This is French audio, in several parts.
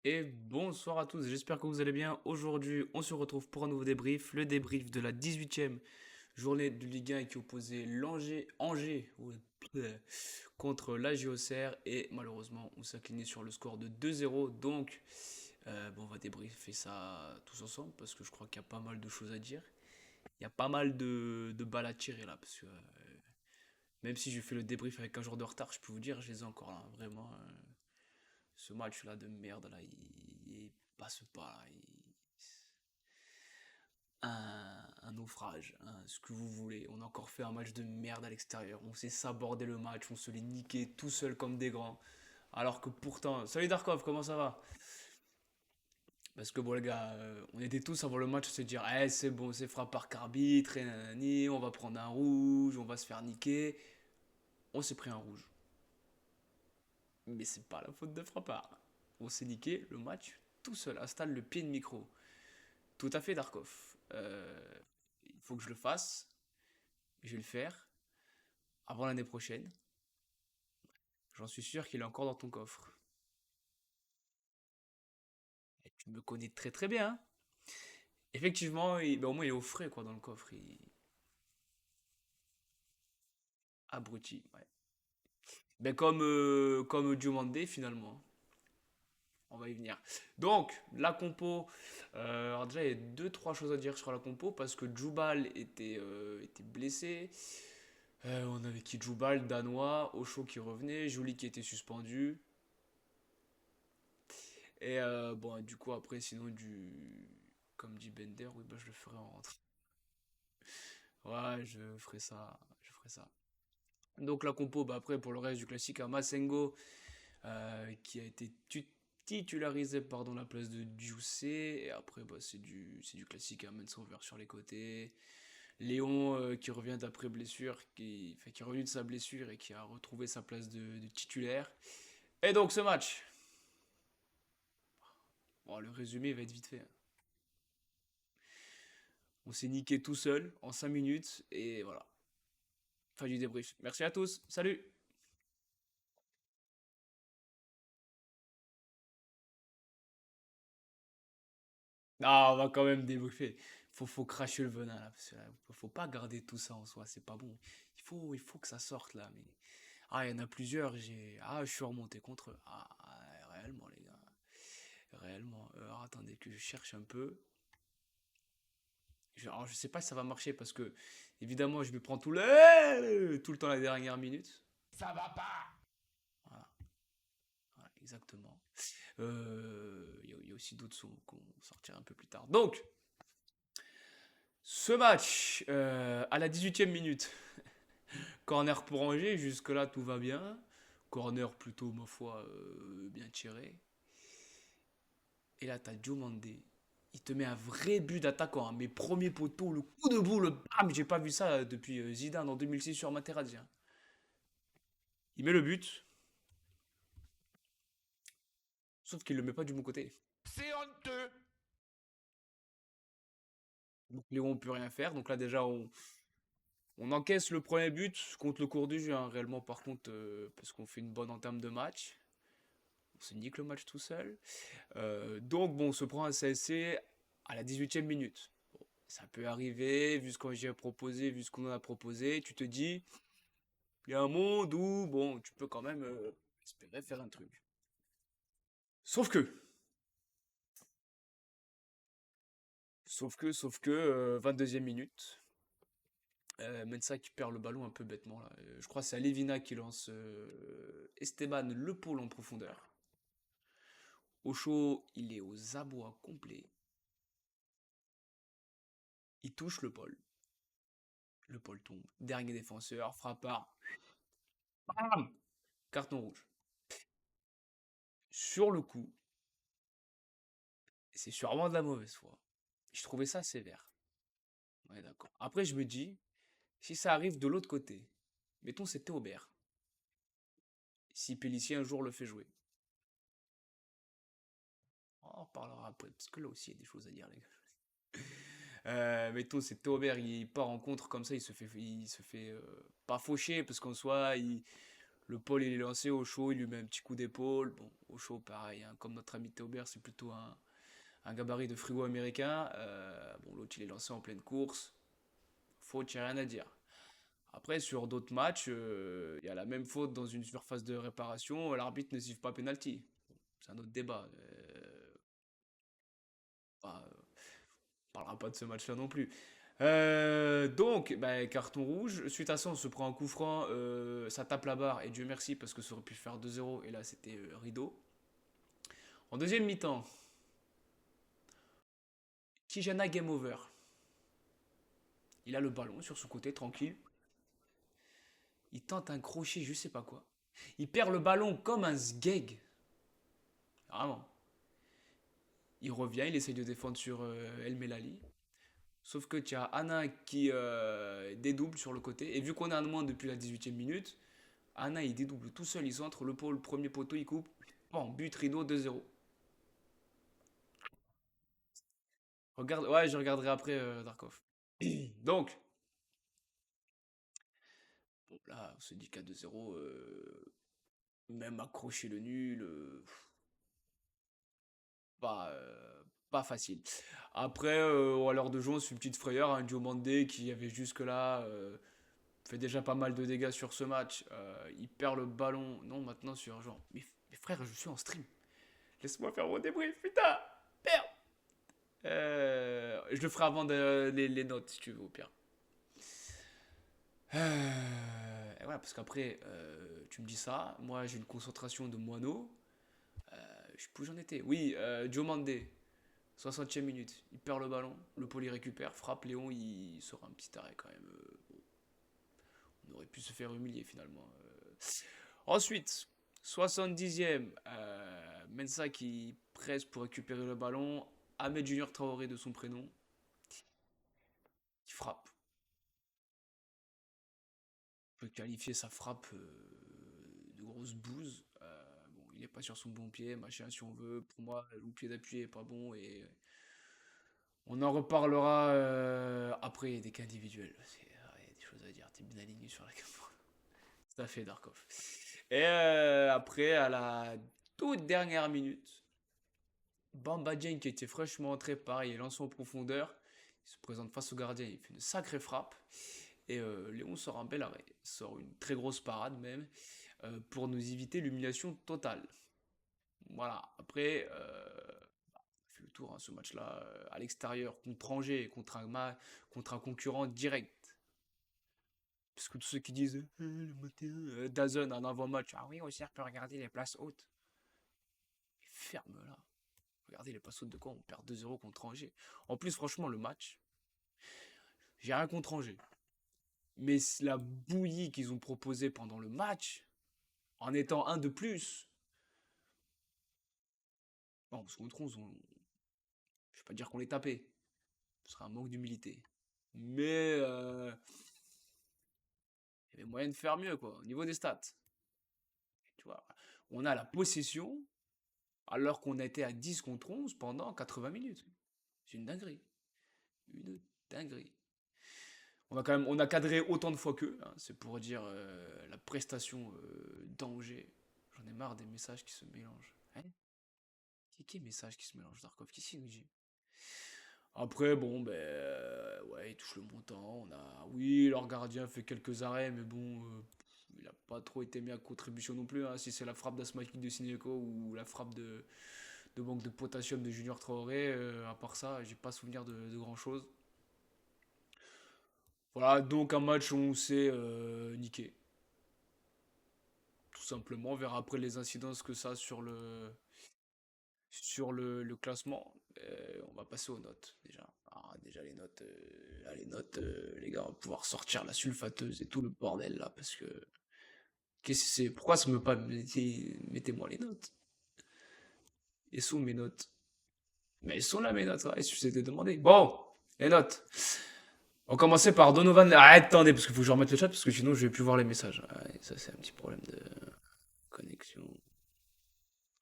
Et bonsoir à tous, j'espère que vous allez bien. Aujourd'hui, on se retrouve pour un nouveau débrief, le débrief de la 18e journée de Ligue 1 qui opposait Angers contre la JOCR et malheureusement, on s'est incliné sur le score de 2-0. Donc, on va débriefer ça tous ensemble parce que je crois qu'il y a pas mal de choses à dire. Il y a pas mal de balles à tirer là parce que même si je fais le débrief avec un jour de retard, je peux vous dire, je les ai encore là, vraiment. Ce match-là de merde, là, il passe pas, là. Un naufrage, ce que vous voulez. On a encore fait un match de merde à l'extérieur. On s'est sabordé le match, on se l'est niqué tout seul comme des grands. Alors que pourtant. Salut Darkov, comment ça va? Parce que bon, les gars, on était tous avant le match à se dire, eh, c'est bon, c'est frappe par arbitre, et nanani, on va prendre un rouge, on va se faire niquer. On s'est pris un rouge. Mais c'est pas la faute de Frappard. On s'est niqué le match tout seul. Installe le pied de micro. Tout à fait, Darkov. Il faut que je le fasse. Je vais le faire avant l'année prochaine. J'en suis sûr qu'il est encore dans ton coffre. Et tu me connais très très bien, hein. Effectivement, au moins il est au frais quoi dans le coffre. Abruti, ouais. Comme Diomandé finalement. On va y venir. Donc, la compo. Alors déjà, il y a deux, trois choses à dire sur la compo parce que Djoubal était blessé. On avait qui Djoubal, Danois, Ocho qui revenait, Joly qui était suspendu. Et du coup, après, sinon, comme dit Bender, oui, bah, je le ferai en rentrée. Ouais, je ferai ça. Je ferai ça. Donc, la compo, bah, après, pour le reste du classique, à Masengo, qui a été titularisé dans la place de Jussé. Et après, bah, c'est du classique à Mansover sur les côtés. Léon qui revient d'après blessure, qui est revenu de sa blessure et qui a retrouvé sa place de titulaire. Et donc, ce match. Bon, le résumé va être vite fait, hein. On s'est niqué tout seul en 5 minutes et voilà. Fin du débrief. Merci à tous. Salut. Ah, on va quand même débriefer. Faut cracher le venin là, parce que là, faut pas garder tout ça en soi, c'est pas bon. Il faut que ça sorte là. Mais il y en a plusieurs. Je suis remonté contre eux. Réellement les gars, réellement. Alors attendez que je cherche un peu. Alors je sais pas si ça va marcher parce que évidemment je me prends tout le temps la dernière minute. Ça va pas. Voilà, voilà, exactement. Il y a aussi d'autres sons qu'on sortira un peu plus tard. Donc, ce match, à la 18e minute, corner pour Angers, jusque-là tout va bien. Corner plutôt, ma foi, bien tiré. Et là, t'as Diomandé. Il te met un vrai but d'attaquant, hein. Mes premiers poteaux, le coup de boule, bam, j'ai pas vu ça depuis Zidane en 2006 sur Materazzi, hein. Il met le but, sauf qu'il le met pas du bon côté. C'est honteux. Donc Léon peut rien faire. Donc là déjà on encaisse le premier but contre le cours du jeu, hein, réellement par contre, parce qu'on fait une bonne entame de match. On se nique le match tout seul. Donc bon, on se prend un CSC à la 18e minute. Bon, ça peut arriver, vu ce qu'on j'ai proposé, vu ce qu'on a proposé, tu te dis, il y a un monde où, bon, tu peux quand même espérer faire un truc. Sauf que, sauf que, 22e minute, Mensa qui perd le ballon un peu bêtement là. Je crois que c'est Alevina qui lance Esteban le pôle en profondeur. Ocho, il est aux abois complets. Il touche le pôle. Le pôle tombe. Dernier défenseur, frappard. Bam, carton rouge. Sur le coup, c'est sûrement de la mauvaise foi. Je trouvais ça sévère. Ouais, d'accord. Après, je me dis, si ça arrive de l'autre côté, mettons c'était Aubert. Si Pellissier un jour le fait jouer. On en parlera après, parce que là aussi il y a des choses à dire, les gars. Mettons, c'est Taubert, il part en contre comme ça, il se fait pas faucher, parce qu'en soi, Le Paul, il est lancé au chaud, il lui met un petit coup d'épaule. Bon, au chaud, pareil, hein, comme notre ami Théobert, c'est plutôt un gabarit de frigo américain. Bon, l'autre, il est lancé en pleine course. Faute, il n'y a rien à dire. Après, sur d'autres matchs, il y a la même faute dans une surface de réparation, l'arbitre ne siffle pas penalty. C'est un autre débat. Bah, on parlera pas de ce match-là non plus. Donc, bah, carton rouge. Suite à ça, on se prend un coup franc, ça tape la barre, et Dieu merci, parce que ça aurait pu faire 2-0, et là, c'était rideau. En deuxième mi-temps, Kijana game over. Il a le ballon sur son côté, tranquille. Il tente un crochet, je sais pas quoi. Il perd le ballon comme un sgeg. Vraiment. Il revient, il essaye de défendre sur El Melali. Sauf que tu as Anna qui dédouble sur le côté. Et vu qu'on est en moins depuis la 18e minute, Anna il dédouble tout seul. Il centre le pôle, premier poteau, il coupe. Bon, but rideau 2-0. Regarde, ouais, je regarderai après Darkov. Donc, bon, là, on se dit qu'à 2-0, même accrocher le nul, pas, pas facile. Après, à l'heure de jeu, c'est une petite frayeur. Un Diomandé qui avait jusque-là fait déjà pas mal de dégâts sur ce match. Il perd le ballon. Non, maintenant sur genre. Mais frère, je suis en stream. Laisse-moi faire mon débrief, putain! Merde! Je le ferai avant les notes, si tu veux, au pire. Et voilà, parce qu'après, tu me dis ça. Moi, j'ai une concentration de moineau. Je sais plus où j'en étais. Oui, Diomandé. 60e minute, il perd le ballon, le pôle récupère, frappe, Léon il sort un petit arrêt quand même. Bon, on aurait pu se faire humilier finalement. Ensuite, 70e, Mensa qui presse pour récupérer le ballon, Ahmed Junior Traoré de son prénom, qui frappe. On peut qualifier sa frappe de grosse bouse. Bon, il n'est pas sur son bon pied, machin si on veut. Pour moi, le pied d'appui est pas bon et on en reparlera après des cas individuels. Il y a des choses à dire. T'es bien aligné sur la caméra. Tout à fait, Darkov. Et après, à la toute dernière minute, Bamba Dieng qui était fraîchement entré, pareil, il lance en profondeur. Il se présente face au gardien, il fait une sacrée frappe. Et Léon sort un bel arrêt. Il sort une très grosse parade même. Pour nous éviter l'humiliation totale. Voilà. Après, fait le tour, hein, ce match-là, à l'extérieur, contre Angers, contre un concurrent direct. Parce que tous ceux qui disent le matin, Dazen, un avant-match, ah oui, aussi, on peut regarder les places hautes. Ferme-la. Regardez les places hautes de quoi on perd 2-0 contre Angers. En plus, franchement, le match, j'ai rien contre Angers. Mais la bouillie qu'ils ont proposée pendant le match, en étant un de plus, bon, parce contre 11, je vais pas dire qu'on les tapait. Ce serait un manque d'humilité. Mais il y avait moyen de faire mieux, quoi, au niveau des stats. Tu vois, on a la possession, alors qu'on a été à 10 contre 11 pendant 80 minutes. C'est une dinguerie. Une dinguerie. On a cadré autant de fois qu'eux, hein, c'est pour dire la prestation d'Angers. J'en ai marre des messages qui se mélangent. Hein? Qui est message qui se mélange, Darkov? Qui s'y nous dit? Après, bon, ben, ouais, ils touchent le montant. Oui, leur gardien fait quelques arrêts, mais bon, il a pas trop été mis à contribution non plus, hein. Si c'est la frappe d'Asmaïk de Sinéko ou la frappe de manque de potassium de Junior Traoré, à part ça, j'ai pas souvenir de grand chose. Voilà, donc un match où on s'est niqué. Tout simplement, on verra après les incidences que ça a sur le classement. On va passer aux notes déjà. Ah, déjà les notes, les gars, on va pouvoir sortir la sulfateuse et tout le bordel là, parce que qu'est-ce que c'est? Pourquoi ça me pas mettez-moi les notes? Et sont mes notes? Mais elles sont là mes notes, ouais, il suffisait de demander. Bon, les notes. On commençait par Donovan. Ah, attendez, parce qu'il faut que je remette le chat, parce que sinon je vais plus voir les messages. Ouais, ça c'est un petit problème de connexion.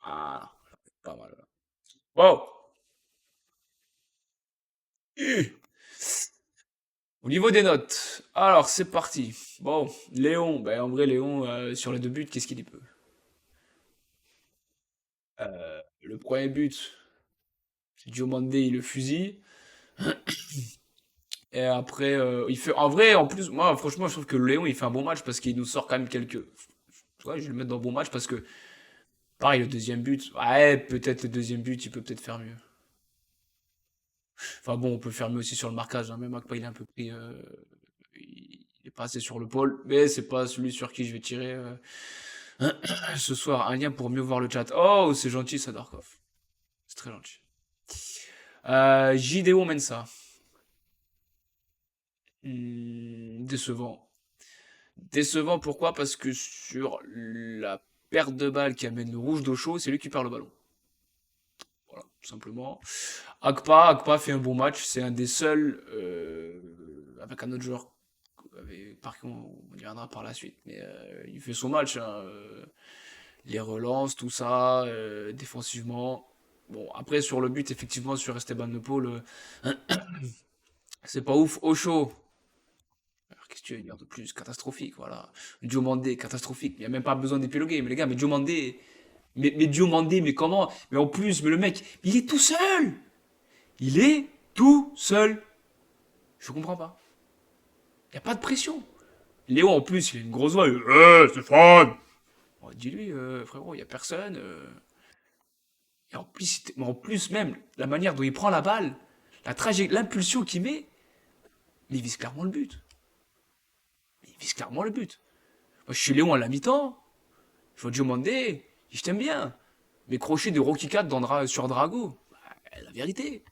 Ah, pas mal là. Wow! Au niveau des notes, alors c'est parti. Bon, Léon, ben en vrai, Léon, sur les deux buts, qu'est-ce qu'il y peut? Le premier but, Diomandé, il le fusille. Et après, il fait. En vrai, en plus, moi, franchement, je trouve que Léon, il fait un bon match parce qu'il nous sort quand même quelques. Ouais, je vais le mettre dans bon match parce que, pareil, le deuxième but, ouais, peut-être le deuxième but, il peut peut-être faire mieux. Enfin bon, on peut faire mieux aussi sur le marquage, hein. Même Akpa, il est un peu pris. Il est passé sur le pôle, mais c'est pas celui sur qui je vais tirer ce soir. Un lien pour mieux voir le chat. Oh, c'est gentil, Sadarkov. C'est très gentil. JDO Mensa. Décevant. Décevant, pourquoi? Parce que sur la perte de balle qui amène le rouge d'eau chaud, c'est lui qui perd le ballon. Voilà, tout simplement. Akpa fait un bon match. C'est un des seuls, avec un autre joueur, par qui on y reviendra par la suite. Mais il fait son match, hein, les relances, tout ça, défensivement. Bon, après, sur le but, effectivement, sur Esteban Le Paul, c'est pas ouf. Au chaud. Alors, qu'est-ce que tu veux dire de plus? Catastrophique, voilà. Diomandé, catastrophique. Il n'y a même pas besoin d'épiloguer. Mais les gars, mais Diomandé. Mais Diomandé, mais comment? Mais en plus, mais le mec, il est tout seul! Il est tout seul! Je comprends pas. Il n'y a pas de pression. Léo, en plus, il a une grosse voix. Stéphane! Bon, dis-lui, frérot, il n'y a personne. Et en plus, même, la manière dont il prend la balle, l'impulsion qu'il met, mais il vise clairement le but. Il vise clairement le but. Moi, je suis Léon à la mi-temps. Je vois Diomandé. Je t'aime bien. Mais crochet de Rocky 4 sur Drago. Bah, la vérité.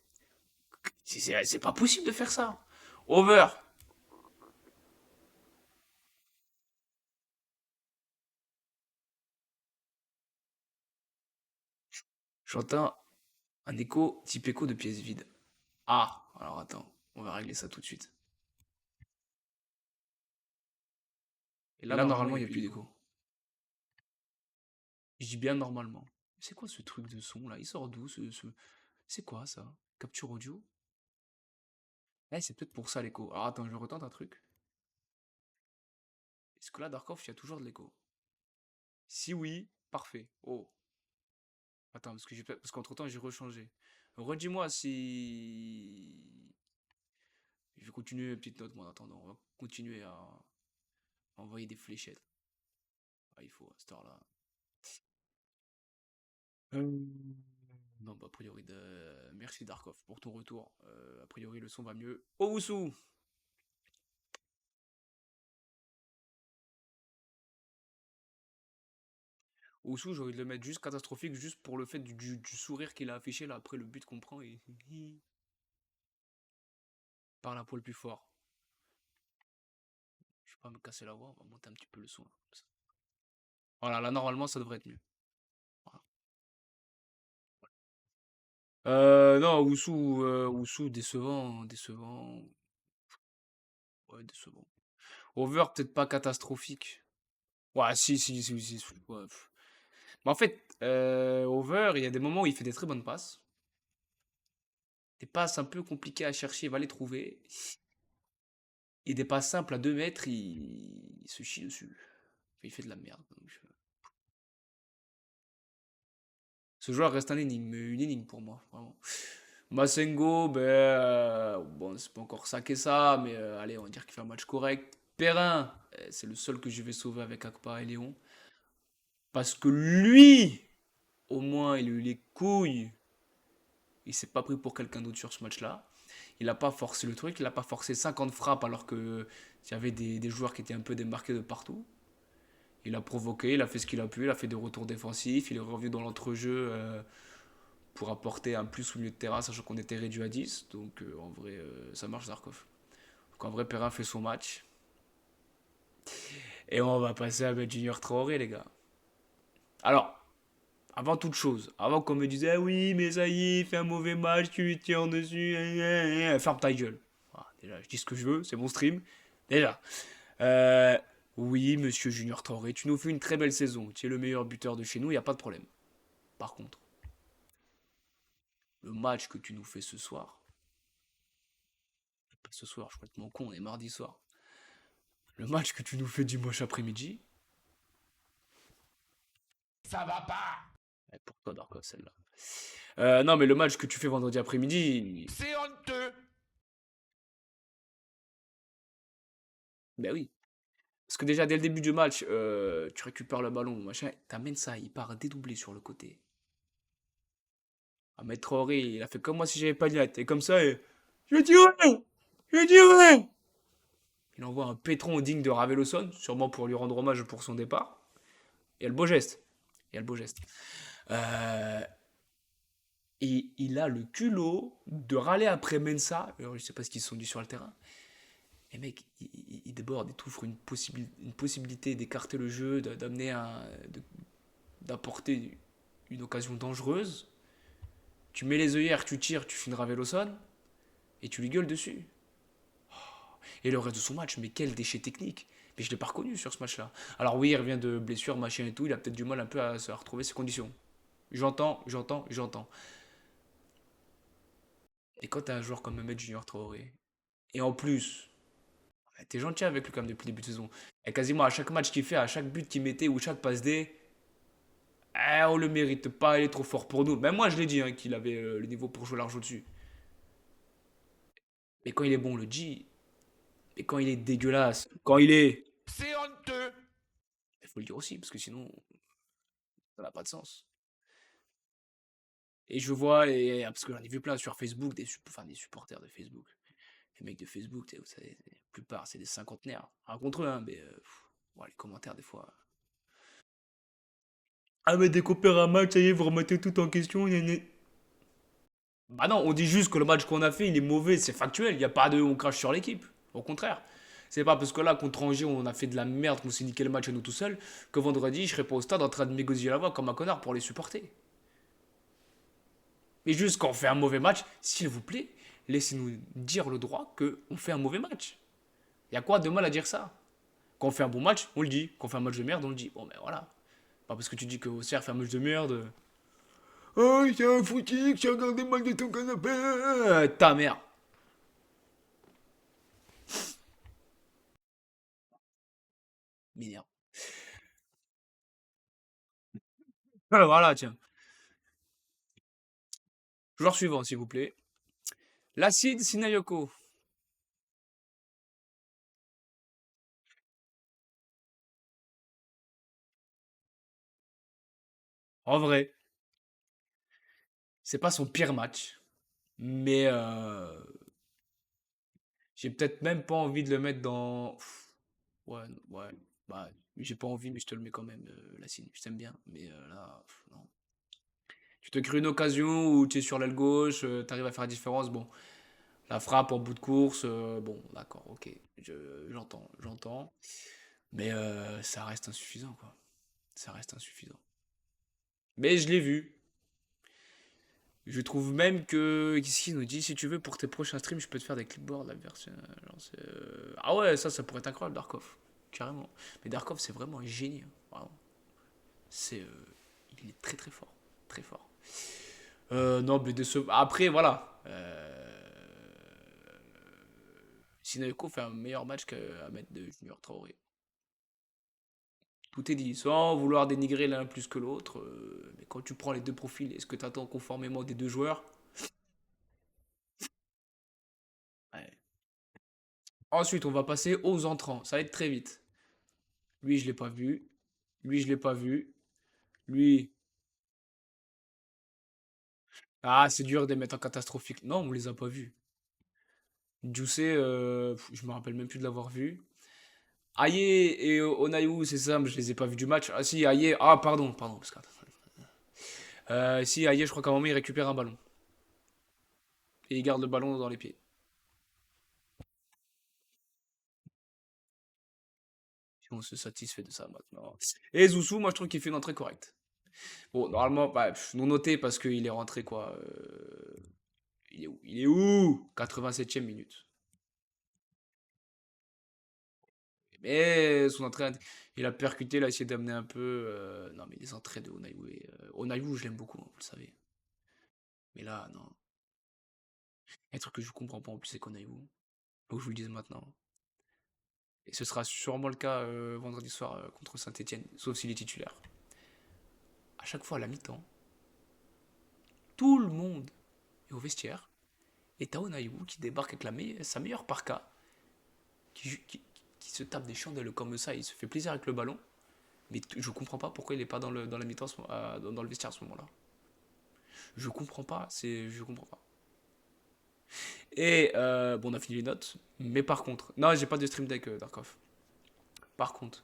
C'est pas possible de faire ça. Over. J'entends un écho, type écho de pièces vides. Ah, alors attends, on va régler ça tout de suite. Et là, normalement, il n'y a plus d'écho. Je dis bien normalement. C'est quoi ce truc de son là? Il sort d'où C'est quoi ça? Capture audio? Eh, c'est peut-être pour ça l'écho. Alors attends, je retente un truc. Est-ce que là, Darkov, il y a toujours de l'écho? Si oui, parfait. Oh, attends, parce qu'entre-temps, j'ai rechangé. Redis-moi si. Je vais continuer une petite note, moi, en attendant. On va continuer à envoyer des fléchettes. Ah, il faut, à cette heure-là. Euh, Non, bah, a priori, merci Darkov pour ton retour. A priori, le son va mieux. Owusu! Owusu, j'ai envie de le mettre juste catastrophique, juste pour le fait du sourire qu'il a affiché là après le but qu'on prend et. Par la poil plus fort. Je vais pas me casser la voix, on va monter un petit peu le son, là, comme ça. Voilà, là, normalement, ça devrait être mieux. Voilà. Non, Owusu, décevant, décevant. Ouais, décevant. Over, peut-être pas catastrophique. Ouais, si. Ouais, mais en fait, Over, il y a des moments où il fait des très bonnes passes. Des passes un peu compliquées à chercher, il va les trouver. Et des passes simples à 2 mètres, il se chie dessus. Il fait de la merde. Donc, ce joueur reste une énigme pour moi, vraiment. Masengo, ben, bon, c'est pas encore ça qu'est ça, mais allez, on va dire qu'il fait un match correct. Perrin, c'est le seul que je vais sauver avec Akpa et Léon. Parce que lui, au moins, il a eu les couilles. Il s'est pas pris pour quelqu'un d'autre sur ce match-là. Il n'a pas forcé le truc, il n'a pas forcé 50 frappes alors que il y avait des joueurs qui étaient un peu démarqués de partout. Il a provoqué, il a fait ce qu'il a pu, il a fait des retours défensifs, il est revenu dans l'entrejeu pour apporter un plus au milieu de terrain, sachant qu'on était réduit à 10. Donc en vrai, ça marche Zarkov. Donc en vrai, Perrin fait son match. Et on va passer à mettre Junior Traoré, les gars. Alors, avant toute chose, avant qu'on me dise ah oui, mais ça y est, fait un mauvais match, tu lui tires dessus, ferme ta gueule. Voilà, déjà, je dis ce que je veux, c'est mon stream. Déjà. Euh, oui, monsieur Junior Traoré, tu nous fais une très belle saison. Tu es le meilleur buteur de chez nous, il n'y a pas de problème. Par contre, le match que tu nous fais ce soir, pas ce soir, je suis complètement con, on est mardi soir. Le match que tu nous fais dimanche après-midi, Ça va pas. ouais, pour toi, Darko, celle-là. Non, mais le match que tu fais vendredi après-midi, C'est honteux. ben oui. Parce que déjà, dès le début du match, tu récupères le ballon, machin, t'amènes ça, il part dédoublé sur le côté. Ahmed Traoré, il a fait comme moi si j'avais pas de latte. Et comme ça, je dirais, je dirais. Il envoie un pétron digne de Raveloson, sûrement pour lui rendre hommage pour son départ. Il y a le beau geste. Il y a le beau geste. Euh, et il a le culot de râler après Mensa. Alors, je sais pas ce qu'ils se sont dit sur le terrain. Et mec, il déborde et t'ouvre une possibilité d'écarter le jeu, d'amener d'apporter une occasion dangereuse. Tu mets les œillères, tu tires, tu fais une Raveloson et tu lui gueules dessus. Et le reste de son match, mais quel déchet technique. Mais je l'ai pas reconnu sur ce match-là. Alors oui, il revient de blessure, machin et tout, il a peut-être du mal un peu à se retrouver ses conditions. J'entends, j'entends, j'entends. Et quand t'as un joueur comme Mehmet Junior Traoré, et en plus, t'es gentil avec lui quand même depuis le début de saison, et quasiment à chaque match qu'il fait, à chaque but qu'il mettait ou chaque passe D, on le mérite pas, il est trop fort pour nous. Même moi je l'ai dit hein, qu'il avait le niveau pour jouer large au-dessus. Mais quand il est bon, on le dit. Et quand il est dégueulasse, quand il est... C'est honteux. Il faut le dire aussi, parce que sinon, ça n'a pas de sens. Et je vois, parce que j'en ai vu plein sur Facebook, enfin, des supporters de Facebook. Les mecs de Facebook, vous savez, la plupart, c'est des cinquantenaires. Rien contre eux, hein, mais ouais, les commentaires, des fois. Ah, mais dès qu'on perd un match, ça y est, vous remettez tout en question. Gna gna. Bah non, on dit juste que le match qu'on a fait, il est mauvais, c'est factuel. Il n'y a pas de on crache sur l'équipe. Au contraire. C'est pas parce que là, contre Angers, on a fait de la merde, qu'on s'est niqué le match à nous tout seuls, que vendredi, je serai pas au stade en train de m'égosiller la voix comme un connard pour les supporter. Mais juste quand on fait un mauvais match, s'il vous plaît, laissez-nous dire le droit qu'on fait un mauvais match. Il y a quoi de mal à dire ça? Quand on fait un bon match, on le dit. Quand on fait un match de merde, on le dit. Bon, ben voilà. Pas parce que tu dis que Auxerre fait un match de merde. Oh, c'est un foutique, tu as regardé le match de ton canapé. Ta mère. M'énerve. Voilà, tiens. Joueur suivant, s'il vous plaît. L'acide Sinayoko. En vrai, c'est pas son pire match. Mais j'ai peut-être même pas envie de le mettre dans. Ouais, ouais. Bah, j'ai pas envie, mais je te le mets quand même, Lassine. Je t'aime bien. Mais là, non. Tu te crées une occasion où tu es sur l'aile gauche, tu arrives à faire la différence. Bon, la frappe en bout de course, bon, d'accord, ok. J'entends, j'entends. Mais ça reste insuffisant, quoi. Ça reste insuffisant. Mais je l'ai vu. Je trouve même que. Qu'est-ce qu'il nous dit? Si tu veux, pour tes prochains streams, je peux te faire des clipboards, la version. Ah ouais, ça pourrait être incroyable, Darkov. Carrément. Mais Darkov, c'est vraiment un génie, hein. Vraiment. C'est. Il est très très fort. Très fort. Non, mais après, voilà. Sinayoko fait un meilleur match qu'Ahmed de Junior Traoré. Tout est dit, sans vouloir dénigrer l'un plus que l'autre. Mais quand tu prends les deux profils, est-ce que tu attends conformément des deux joueurs? Ouais. Ensuite, on va passer aux entrants. Ça va être très vite. Lui, je l'ai pas vu. Lui, je l'ai pas vu. Lui. Ah, c'est dur de les mettre en catastrophique. Non, on les a pas vus. Jussé, je me rappelle même plus de l'avoir vu. Aye et Onayu, c'est ça, mais je les ai pas vus du match. Ah si, Aye. Ah, pardon. Parce que, si, Aye, je crois qu'à un moment, il récupère un ballon. Et il garde le ballon dans les pieds. Si on se satisfait de ça maintenant. Et Zoussou, moi, je trouve qu'il fait une entrée correcte. Bon, normalement, bah, non noté parce qu'il est rentré, quoi. Il est où? Il est où? 87e minute. Mais son entrée, il a percuté, il a essayé d'amener un peu. Non, mais les entrées de Onayu. Onayu, je l'aime beaucoup, hein, vous le savez. Mais là, non. Un truc que je comprends pas en plus, c'est qu'Onayu. Faut que je vous le dise maintenant. Et ce sera sûrement le cas vendredi soir contre Saint-Etienne, sauf s'il est titulaire. À chaque fois à la mi-temps, tout le monde est au vestiaire. Et t'as Onaïwu qui débarque avec sa meilleure parka, qui se tape des chandelles comme ça, il se fait plaisir avec le ballon. Mais je comprends pas pourquoi il est pas dans la mi-temps, dans le vestiaire à ce moment-là. Je comprends pas, je comprends pas. Et bon, on a fini les notes. Mais par contre, non, j'ai pas de stream deck Darkov. Par contre,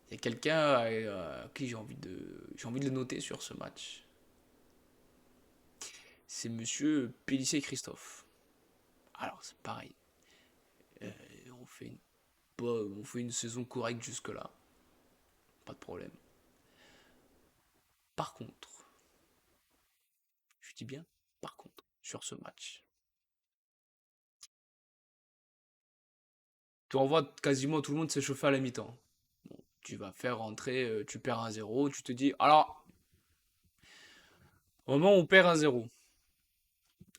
il y a quelqu'un à qui j'ai envie de le noter sur ce match. C'est monsieur Pélissier Christophe. Alors, c'est pareil. Euh, on, fait une, on fait une saison correcte jusque-là. Pas de problème. Par contre, je dis bien par contre, sur ce match, tu envoies quasiment tout le monde s'échauffer à la mi-temps. Bon, tu vas faire rentrer, tu perds 1-0, tu te dis, alors, au moment où on perd 1-0,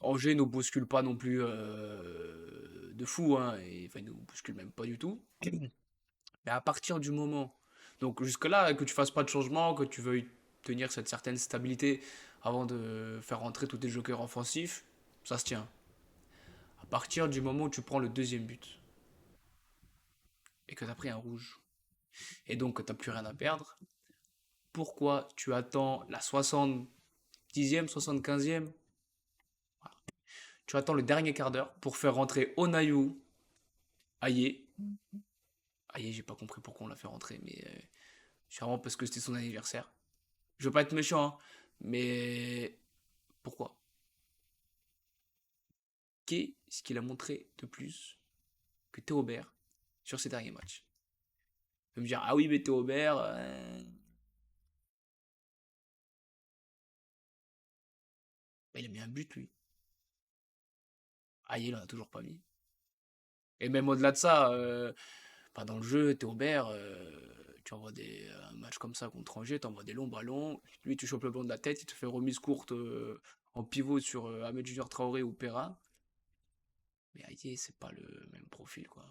Angers ne bouscule pas non plus de fou, hein, et, enfin, il ne nous bouscule même pas du tout. Mais à partir du moment, donc jusque-là, que tu fasses pas de changement, que tu veuilles tenir cette certaine stabilité avant de faire rentrer tous tes jokers offensifs, ça se tient. À partir du moment où tu prends le deuxième but et que tu as pris un rouge, et donc que tu n'as plus rien à perdre, pourquoi tu attends la 70e, 75e? Tu attends le dernier quart d'heure pour faire rentrer Onayu, Aye. Aye, j'ai pas compris pourquoi on l'a fait rentrer, mais sûrement parce que c'était son anniversaire. Je veux pas être méchant, hein, mais pourquoi? Qu'est-ce qu'il a montré de plus que Théobert sur ces derniers matchs? Tu peux me dire, ah oui, mais Théobert, bah, il a mis un but, lui. Aïe, il en a toujours pas mis. Et même au-delà de ça, pas dans le jeu, Théobert, tu envoies un match comme ça contre Angers, tu envoies des longs ballons, lui tu chopes le ballon de la tête, il te fait remise courte en pivot sur Ahmed Junior Traoré ou Perra. Mais Aïe, c'est pas le même profil, quoi.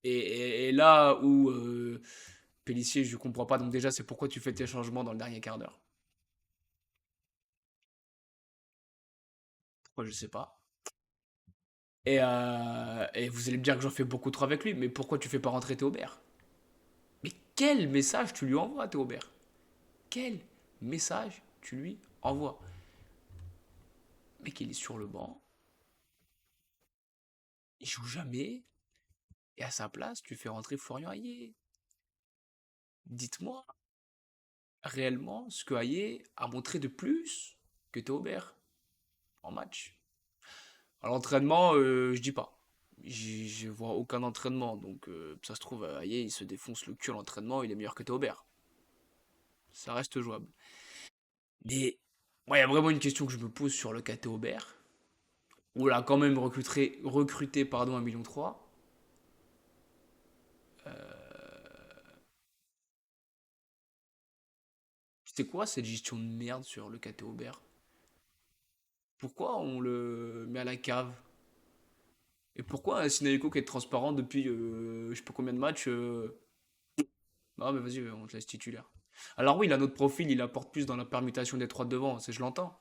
Et là où Pélissier, je comprends pas, donc déjà c'est pourquoi tu fais tes changements dans le dernier quart d'heure. Pourquoi, je sais pas. Et vous allez me dire que j'en fais beaucoup trop avec lui, mais pourquoi tu fais pas rentrer Théobert? Mais quel message tu lui envoies, Théobert? Quel message tu lui envoies? Mais qu'il est sur le banc, il joue jamais, et à sa place, tu fais rentrer Florian Hayé. Dites-moi réellement ce que Hayé a montré de plus que Théobert en match. À l'entraînement, je dis pas. Je vois aucun entraînement, donc ça se trouve, Hayé, il se défonce le cul à l'entraînement, il est meilleur que Théobert. Ça reste jouable. Mais moi, il y a vraiment une question que je me pose sur le cas Théobert, où il a quand même recruté pardon, 1,3 million. C'était quoi cette gestion de merde sur le KT Aubert? Pourquoi on le met à la cave? Et pourquoi un Sinaïko qui est transparent depuis je sais pas combien de matchs Non mais vas-y, on te laisse titulaire. Alors oui, il a notre profil, il apporte plus dans la permutation des trois de devant, je l'entends.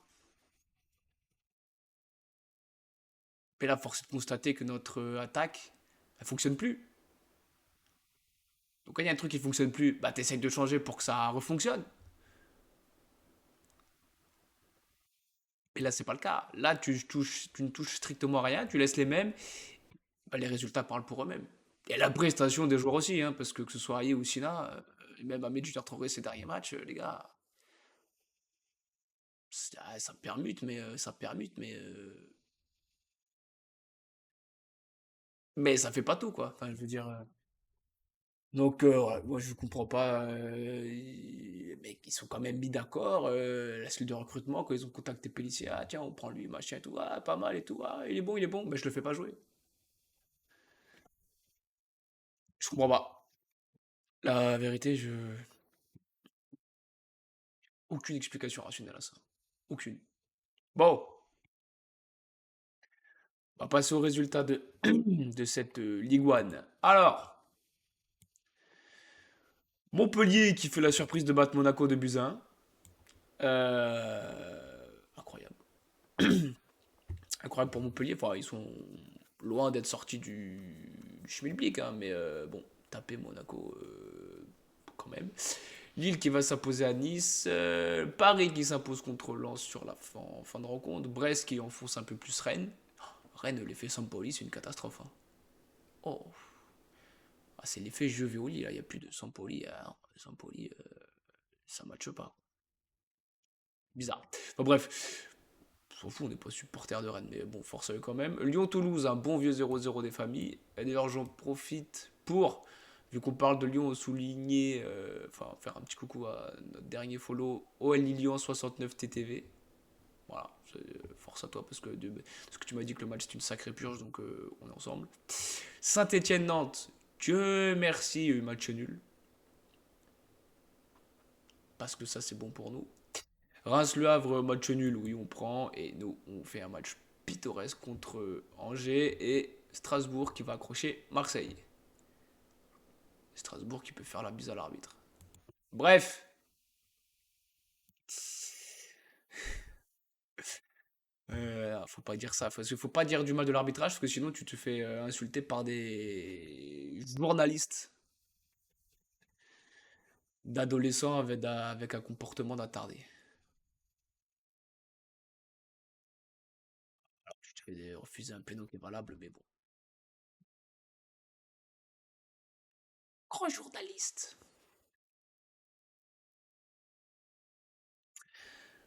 Mais là, force est de constater que notre attaque, elle fonctionne plus. Donc quand il y a un truc qui fonctionne plus, bah t'essayes de changer pour que ça refonctionne. Et là, c'est pas le cas. Là, tu ne touches strictement à rien, tu laisses les mêmes, bah, les résultats parlent pour eux-mêmes. Et la prestation des joueurs aussi, hein, parce que ce soit Aye ou Sina, même à Junior Traoré ces derniers matchs, les gars, ça permute, mais ça fait pas tout, quoi. Enfin, je veux dire. Donc, ouais, moi, je comprends pas. Les mecs, ils sont quand même mis d'accord. La cellule de recrutement, quand ils ont contacté Pellissier, ah tiens, on prend lui, machin et tout, ah, pas mal et tout, ah, il est bon, mais je le fais pas jouer. Je comprends pas. La vérité, aucune explication rationnelle à ça. Aucune. Bon, On va passer au résultat de cette Ligue 1. Alors, Montpellier qui fait la surprise de battre Monaco de buts à 1. Incroyable. Incroyable pour Montpellier. Enfin, ils sont loin d'être sortis du schmilblick, hein, mais bon, taper Monaco quand même. Lille qui va s'imposer à Nice. Paris qui s'impose contre Lens sur la fin de rencontre. Brest qui enfonce un peu plus Rennes. Rennes, l'effet Sampoli, c'est une catastrophe, hein. Oh, ah, c'est l'effet Jovioli, là. Il n'y a plus de Sampoli. Sampoli, ça ne matche pas. Bizarre. Enfin, bref, on s'en fout, on n'est pas supporter de Rennes, mais bon, force à eux quand même. Lyon-Toulouse, un bon vieux 0-0 des familles. Et d'ailleurs, j'en profite pour, vu qu'on parle de Lyon, souligner, enfin, faire un petit coucou à notre dernier follow, OL Lyon 69 TTV. Voilà, force à toi parce que tu m'as dit que le match c'était une sacrée purge, donc on est ensemble. Saint-Étienne-Nantes, Dieu merci, il y a eu match nul. Parce que ça c'est bon pour nous. Reims-Le Havre, match nul, oui, on prend. Et nous, on fait un match pittoresque contre Angers et Strasbourg qui va accrocher Marseille. Strasbourg qui peut faire la bise à l'arbitre. Bref, faut pas dire ça. Faut pas dire du mal de l'arbitrage parce que sinon tu te fais insulter par des journalistes d'adolescents avec un comportement d'attardé. Alors tu te fais refuser un péno qui est valable, mais bon. Grand journaliste.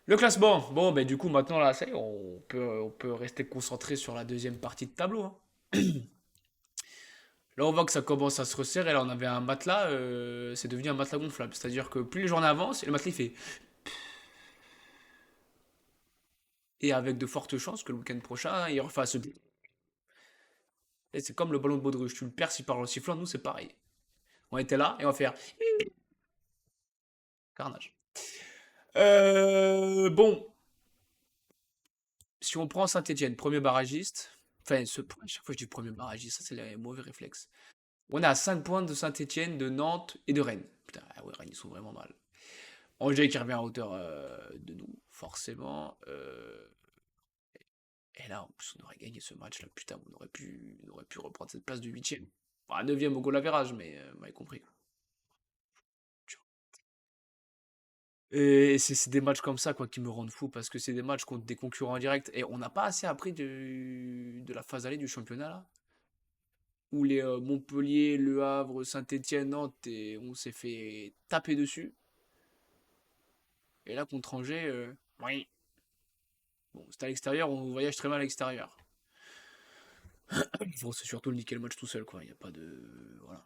Le classement. Bon, ben du coup, maintenant, là, ça y est, on peut rester concentré sur la deuxième partie de tableau, hein. Là, on voit que ça commence à se resserrer. Là, on avait un matelas, c'est devenu un matelas gonflable. C'est-à-dire que plus les journées avancent, et le matelas, il fait. Et avec de fortes chances que le week-end prochain, il refasse. Et c'est comme le ballon de baudruche. Tu le perds s'il parle en sifflant. Nous, c'est pareil. On était là et on va faire. Carnage. Bon, si on prend Saint-Etienne, premier barragiste. Enfin, à chaque fois je dis premier barragiste, ça c'est les mauvais réflexes. On est à 5 points de Saint-Etienne, de Nantes et de Rennes. Putain, ah ouais, Rennes, ils sont vraiment mal. Angers qui revient à hauteur de nous, forcément. Et là, en plus, on aurait gagné ce match-là. Putain, on aurait pu reprendre cette place de 8ème. Enfin, 9ème au goal average, mais vous m'avez compris. Et c'est des matchs comme ça quoi, qui me rendent fou, parce que c'est des matchs contre des concurrents en direct. Et on n'a pas assez appris de la phase allée du championnat, là. Où les Montpellier, Le Havre, Saint-Etienne, Nantes, et on s'est fait taper dessus. Et là, contre Angers, oui. Bon, c'est à l'extérieur, on voyage très mal à l'extérieur. Bon, c'est surtout le niquer le match tout seul, quoi. Il n'y a pas de. Voilà.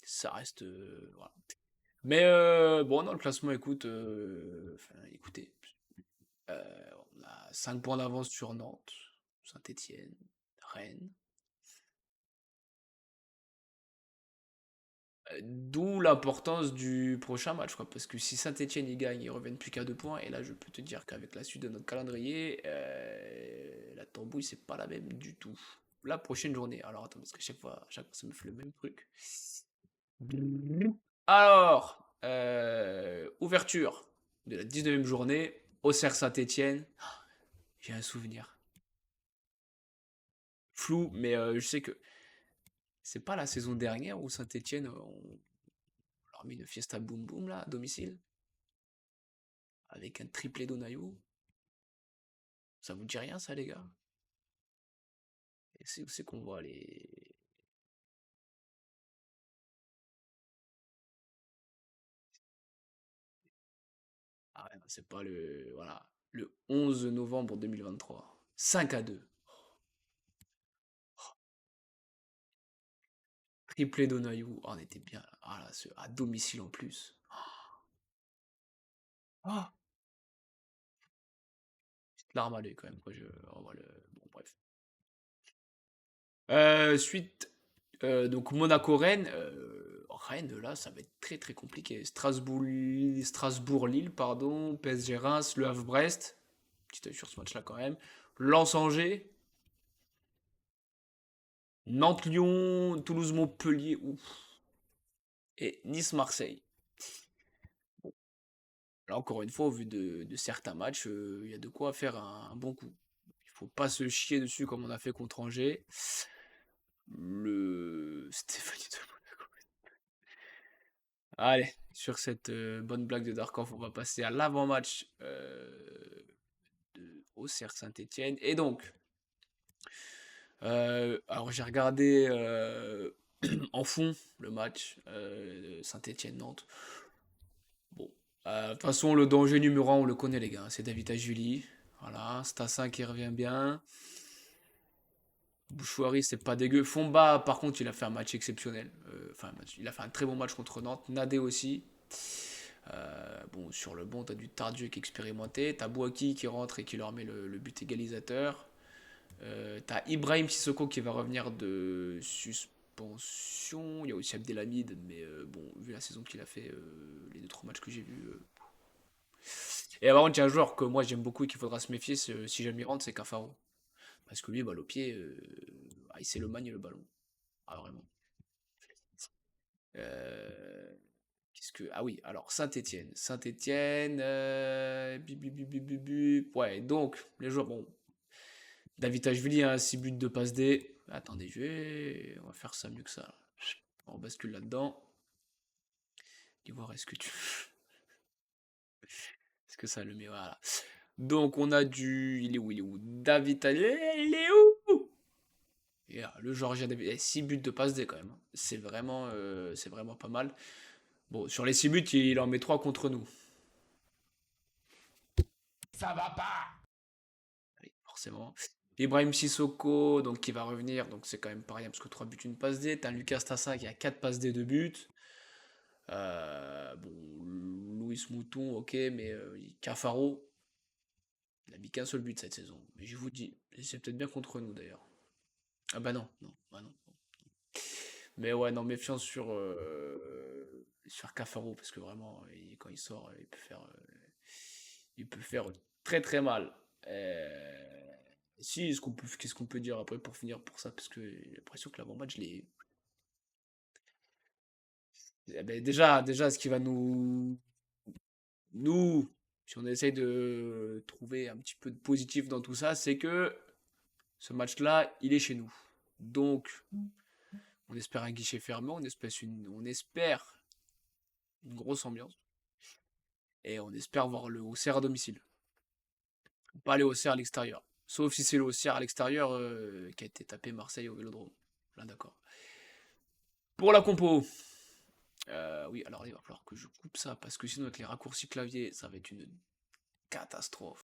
Ça reste. Voilà. Mais bon, dans le classement, écoute. Enfin, écoutez. On a 5 points d'avance sur Nantes, Saint-Etienne, Rennes. D'où l'importance du prochain match, quoi. Parce que si Saint-Etienne y gagne, ils reviennent plus qu'à 2 points. Et là, je peux te dire qu'avec la suite de notre calendrier, la tambouille, c'est pas la même du tout. La prochaine journée. Alors attends, parce que chaque fois ça me fait le même truc. Alors, ouverture de la 19e journée, Auxerre Saint-Etienne. J'ai un souvenir flou, mais je sais que c'est pas la saison dernière où Saint-Etienne, on leur a mis une fiesta boum boum là, à domicile, avec un triplé d'Onayou. Ça vous dit rien ça les gars? Et c'est où c'est qu'on voit les. Ah ouais, c'est pas le. Voilà. Le 11 novembre 2023. 5-2. Triplé d'Onayou. Oh, on était bien là. Ah là, à domicile en plus. Ah, petite larme à l'œil quand même quand je revois le. Bon, bref. Suite, donc Monaco-Rennes. Rennes, là, ça va être très très compliqué. Strasbourg-Lille, pardon. PSG-Reims, Le Havre-Brest. Petit œil sur ce match-là quand même. Lens-Angers. Nantes-Lyon, Toulouse-Montpellier, ouf. Et Nice-Marseille. Là, encore une fois, au vu de certains matchs, il y a de quoi faire un bon coup. Il faut pas se chier dessus comme on a fait contre Angers. Le Stéphanie de Monaco. Allez, sur cette bonne blague de Darkov, on va passer à l'avant-match de Auxerre Saint-Étienne. Et donc, alors j'ai regardé en fond le match Saint-Étienne-Nantes. Bon, de toute façon, le danger numéro un, on le connaît, les gars. C'est David Ajuli. Voilà, Stassin qui revient bien. Bouchouari, c'est pas dégueu. Fomba, par contre, il a fait un match exceptionnel. Enfin, il a fait un très bon match contre Nantes. Nadé aussi. Bon, sur le banc, t'as du Tardieu qui est expérimenté. T'as Bouaki qui rentre et qui leur met le but égalisateur. T'as Ibrahim Sissoko qui va revenir de suspension. Il y a aussi Abdelhamid, mais bon, vu la saison qu'il a fait, les deux trois matchs que j'ai vus. Et par contre, il y a un joueur que moi j'aime beaucoup et qu'il faudra se méfier si jamais il rentre, c'est Cafaro. Parce que lui, balle au pied, il sait le manier le ballon. Ah, vraiment. Euh, Qu'est-ce que. Ah oui, alors Saint-Étienne. Saint-Étienne. Ouais, donc, les joueurs. Bon, David Ashvili a 6 buts de passe D. Attendez, on va faire ça mieux que ça. On bascule là-dedans. Ivoire, est-ce que tu. Est-ce que ça le met? Voilà. Donc, on a du. Il est où? Il est où? David. Il est où? Et, le Georgien David. 6 buts de passe D quand même, hein. C'est vraiment pas mal. Bon, sur les 6 buts, il en met 3 contre nous. Ça va pas. Oui, forcément. Ibrahim Sissoko, donc qui va revenir, donc c'est quand même pareil, hein, parce que 3 buts, une passe D. T'as Lucas Tassa qui a 4 passes D, 2 buts. Bon, Louis Mouton, ok, mais Cafaro, il a mis qu'un seul but cette saison. Mais je vous dis, et c'est peut-être bien contre nous d'ailleurs. Ah bah non, non, bah non. Mais ouais, non, méfiance sur Cafaro, parce que vraiment, quand il sort, il peut faire très très mal. Si, qu'est-ce qu'on peut dire après pour finir pour ça? Parce que j'ai l'impression que l'avant-match, eh ben, déjà, ce qui va nous, si on essaye de trouver un petit peu de positif dans tout ça, c'est que ce match-là, il est chez nous. Donc, on espère un guichet fermé, on espère une grosse ambiance, et on espère voir le Auxerre à domicile. Pas aller au Auxerre à l'extérieur. Sauf si c'est le Auxerre à l'extérieur qui a été tapé Marseille au Vélodrome. Là, d'accord. Pour la compo, oui, alors il va falloir que je coupe ça parce que sinon, avec les raccourcis clavier, ça va être une catastrophe.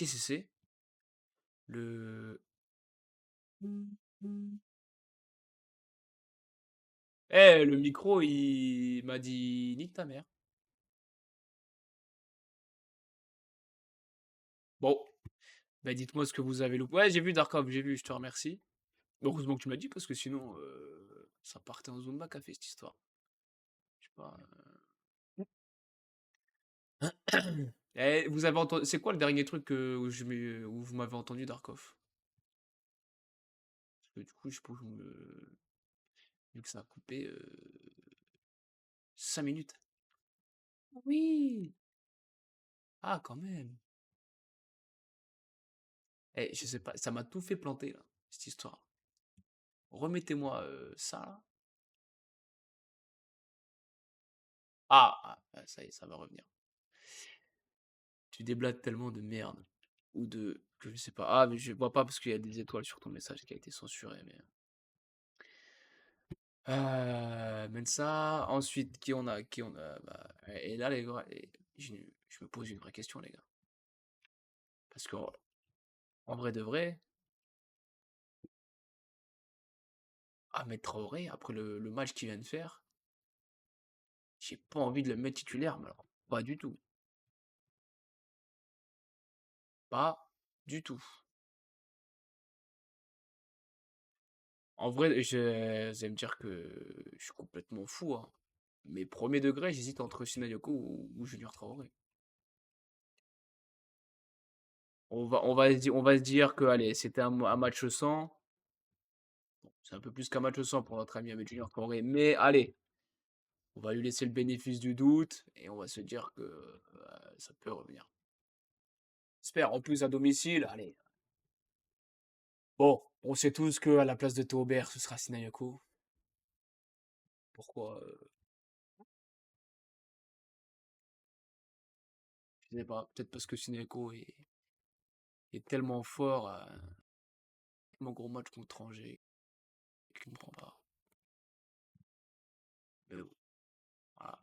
Qu'est-ce que c'est? Le... Eh, le micro, il m'a dit nique ta mère. Bon, bah dites-moi ce que vous avez loupé. Ouais, j'ai vu Darkov, j'ai vu, je te remercie. Heureusement que tu m'as dit parce que sinon, ça partait en Zumba Café cette histoire. Je sais pas. Eh, vous avez entendu. C'est quoi le dernier truc où vous m'avez entendu Darkov? Parce que du coup, je peux vu que ça a coupé 5 minutes. Oui! Ah, quand même. Eh, je sais pas, ça m'a tout fait planter là, cette histoire. Remettez-moi ça là. Ça y est, ça va revenir. Tu déblates tellement de merde. Ou de. Que je sais pas. Ah, mais je vois pas parce qu'il y a des étoiles sur ton message qui a été censuré. Mais... Mensa. Ensuite, qui on a bah, et là, les gars, je me pose une vraie question, les gars. Parce que, en vrai de vrai, Ahmed Traoré, après le match qu'il vient de faire, j'ai pas envie de le mettre titulaire, mais alors, pas du tout. Pas du tout. En vrai, vous allez me dire que je suis complètement fou, hein. Mais premier degré, j'hésite entre Sinayoko ou Junior Traoré. On va se dire que, allez, c'était un match sans. Bon, c'est un peu plus qu'un match sans pour notre ami Ahmed Junior Traoré. Mais allez, on va lui laisser le bénéfice du doute et on va se dire que ça peut revenir. J'espère. En plus, à domicile, allez. Bon, on sait tous qu'à la place de Taubert, ce sera Sinayoko. Pourquoi je sais pas. Peut-être parce que Sinayoko est tellement fort, tellement gros match contre Angers, qu'il ne prend pas. Mais bon, voilà.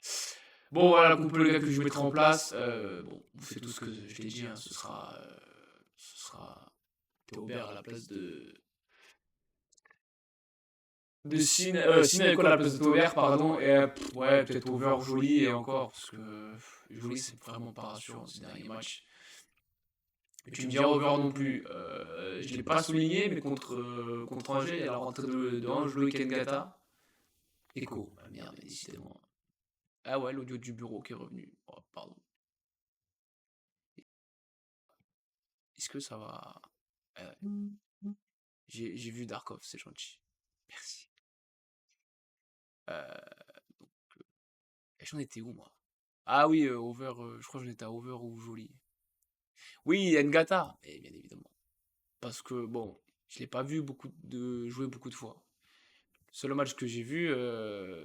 Bon, voilà la compo les gars que je mettrai en place. Bon, on fait tout ce que je t'ai dit, hein, ce sera Théobert à la place de Sinayoko à la place de Théobert, pardon, et ouais, peut-être Over Joly et encore, parce que Joly c'est vraiment pas rassurant ces derniers matchs. Et tu me diras Over non plus. Je l'ai pas souligné, mais contre Angers, il y a la rentrée de Angelo Kengata. Echo. Ah merde, mais décidément. Ah ouais, l'audio du bureau qui est revenu. Oh, pardon. Est-ce que ça va. J'ai vu Darkov, c'est gentil. Merci. Euh, J'en étais où, moi? Ah oui, Over, je crois que j'en étais à Over ou Jolie. Oui, Ngata, et bien évidemment. Parce que, bon, je l'ai pas vu jouer beaucoup de fois. Le seul match que j'ai vu,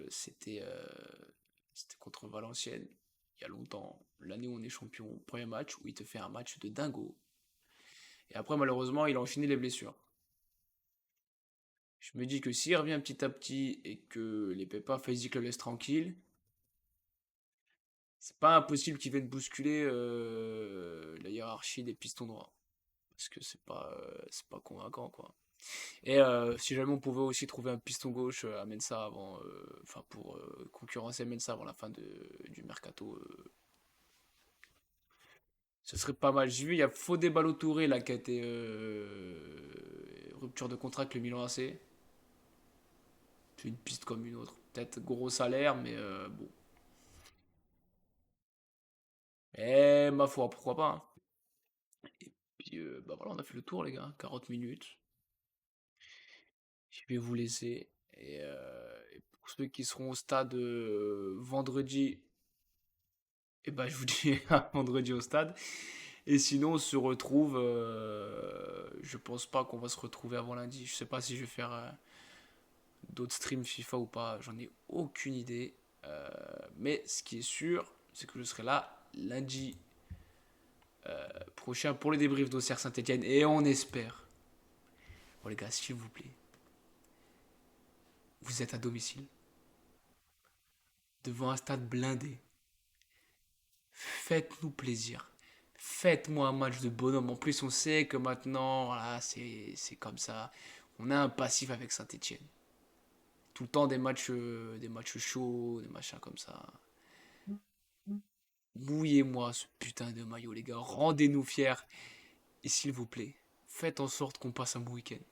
c'était contre Valenciennes, il y a longtemps. L'année où on est champion, premier match, où il te fait un match de dingo. Et après, malheureusement, il a enchaîné les blessures. Je me dis que s'il revient petit à petit et que les Pépins physiques le laissent tranquille, c'est pas impossible qu'il vienne bousculer la hiérarchie des pistons droits. Parce que c'est pas convaincant, quoi. Et si jamais on pouvait aussi trouver un piston gauche à Mensa avant, enfin pour concurrencer Mensa avant la fin du mercato, ce serait pas mal. J'ai vu, il y a Fodé Ballo-Touré là qui a été rupture de contrat avec le Milan AC. C'est une piste comme une autre. Peut-être gros salaire, mais bon. Eh, ma foi, pourquoi pas, hein. Et puis, bah voilà, on a fait le tour, les gars. 40 minutes. Je vais vous laisser. Et pour ceux qui seront au stade vendredi, et bah, je vous dis à vendredi au stade. Et sinon, on se retrouve. Je pense pas qu'on va se retrouver avant lundi. Je sais pas si je vais faire d'autres streams FIFA ou pas. J'en ai aucune idée. Mais ce qui est sûr, c'est que je serai là lundi prochain pour les débriefs d'Auxerre Saint-Etienne. Et on espère. Bon, les gars, s'il vous plaît, vous êtes à domicile, devant un stade blindé. Faites-nous plaisir. Faites-moi un match de bonhomme. En plus, on sait que maintenant, voilà, c'est comme ça. On a un passif avec Saint-Etienne. Tout le temps des matchs chauds, des machins comme ça. Mouillez-moi ce putain de maillot, les gars. Rendez-nous fiers. Et s'il vous plaît, faites en sorte qu'on passe un bon week-end.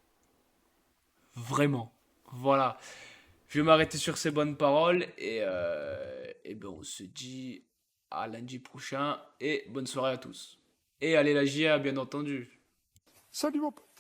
Vraiment. Voilà. Je vais m'arrêter sur ces bonnes paroles et ben on se dit à lundi prochain et bonne soirée à tous. Et allez la GIA bien entendu. Salut mon pote.